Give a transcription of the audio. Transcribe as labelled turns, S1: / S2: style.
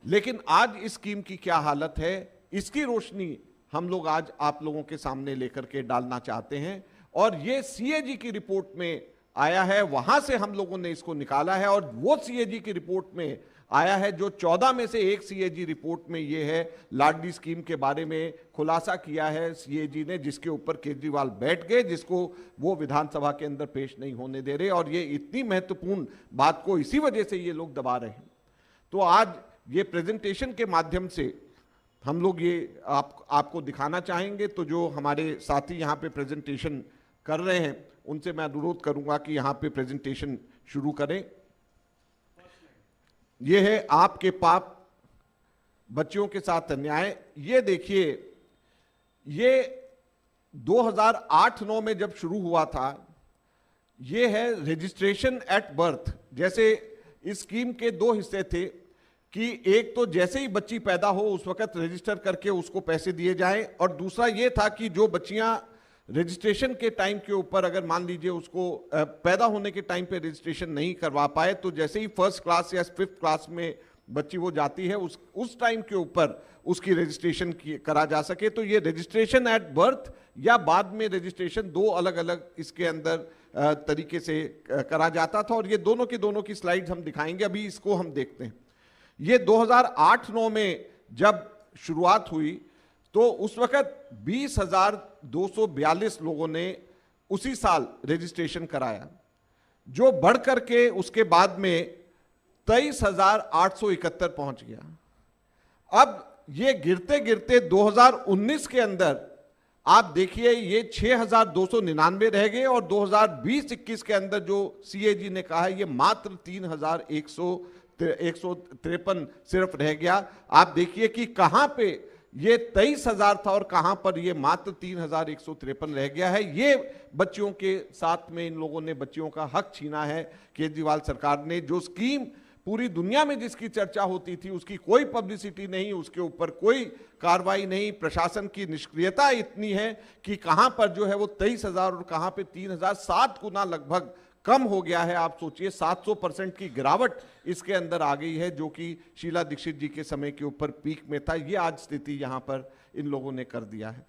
S1: लेकिन आज इस स्कीम की क्या हालत है, इसकी रोशनी हम लोग आज आप लोगों के सामने लेकर के डालना चाहते हैं। और ये सीएजी की रिपोर्ट में आया है, वहां से हम लोगों ने इसको निकाला है, और वो सीएजी की रिपोर्ट में आया है जो 14 में से एक सीएजी रिपोर्ट में ये है, लाडली स्कीम के बारे में खुलासा किया है सीएजी ने, जिसके ऊपर केजरीवाल बैठ गए, जिसको वो विधानसभा के अंदर पेश नहीं होने दे रहे। और ये इतनी महत्वपूर्ण बात को इसी वजह से ये लोग दबा रहे हैं। तो आज ये प्रेजेंटेशन के माध्यम से हम लोग ये आपको दिखाना चाहेंगे। तो जो हमारे साथी यहाँ पे प्रेजेंटेशन कर रहे हैं उनसे मैं अनुरोध करूंगा कि यहाँ पे प्रेजेंटेशन शुरू करें। ये है आपके पाप बच्चियों के साथ अन्याय। ये देखिए, ये 2008-9 में जब शुरू हुआ था, ये है रजिस्ट्रेशन एट बर्थ। जैसे इस स्कीम के दो हिस्से थे कि एक तो जैसे ही बच्ची पैदा हो उस वक्त रजिस्टर करके उसको पैसे दिए जाएं, और दूसरा ये था कि जो बच्चियां रजिस्ट्रेशन के टाइम के ऊपर अगर मान लीजिए उसको पैदा होने के टाइम पे रजिस्ट्रेशन नहीं करवा पाए, तो जैसे ही फर्स्ट क्लास या फिफ्थ क्लास में बच्ची वो जाती है उस टाइम के ऊपर उसकी रजिस्ट्रेशन करा जा सके। तो ये रजिस्ट्रेशन एट बर्थ या बाद में रजिस्ट्रेशन, दो अलग अलग इसके अंदर तरीके से करा जाता था। और ये दोनों की स्लाइड्स हम दिखाएंगे, अभी इसको हम देखते हैं। ये 2008-9 में जब शुरुआत हुई तो उस वक्त 20,242 लोगों ने उसी साल रजिस्ट्रेशन कराया, जो बढ़ करके उसके बाद में 23,871 पहुंच गया। अब ये गिरते गिरते 2019 के अंदर आप देखिए ये 6,299 रह गए, और 2020-21 के अंदर जो सीएजी ने कहा है ये मात्र 3,153 सिर्फ रह गया। आप देखिए कि कहां पे ये 23,000 था और कहां पर ये मात्र 3,153 रह गया है। ये बच्चियों के साथ में इन लोगों ने बच्चियों का हक छीना है। केजरीवाल सरकार ने जो स्कीम पूरी दुनिया में जिसकी चर्चा होती थी उसकी कोई पब्लिसिटी नहीं, उसके ऊपर कोई कार्रवाई नहीं, प्रशासन की निष्क्रियता इतनी है कि कहां पर जो है वो 23,000 और कहां पे 3,000, 7 गुना लगभग कम हो गया है। आप सोचिए 700% की गिरावट इसके अंदर आ गई है, जो कि शीला दीक्षित जी के समय के ऊपर पीक में था। ये आज स्थिति यहां पर इन लोगों ने कर दिया है।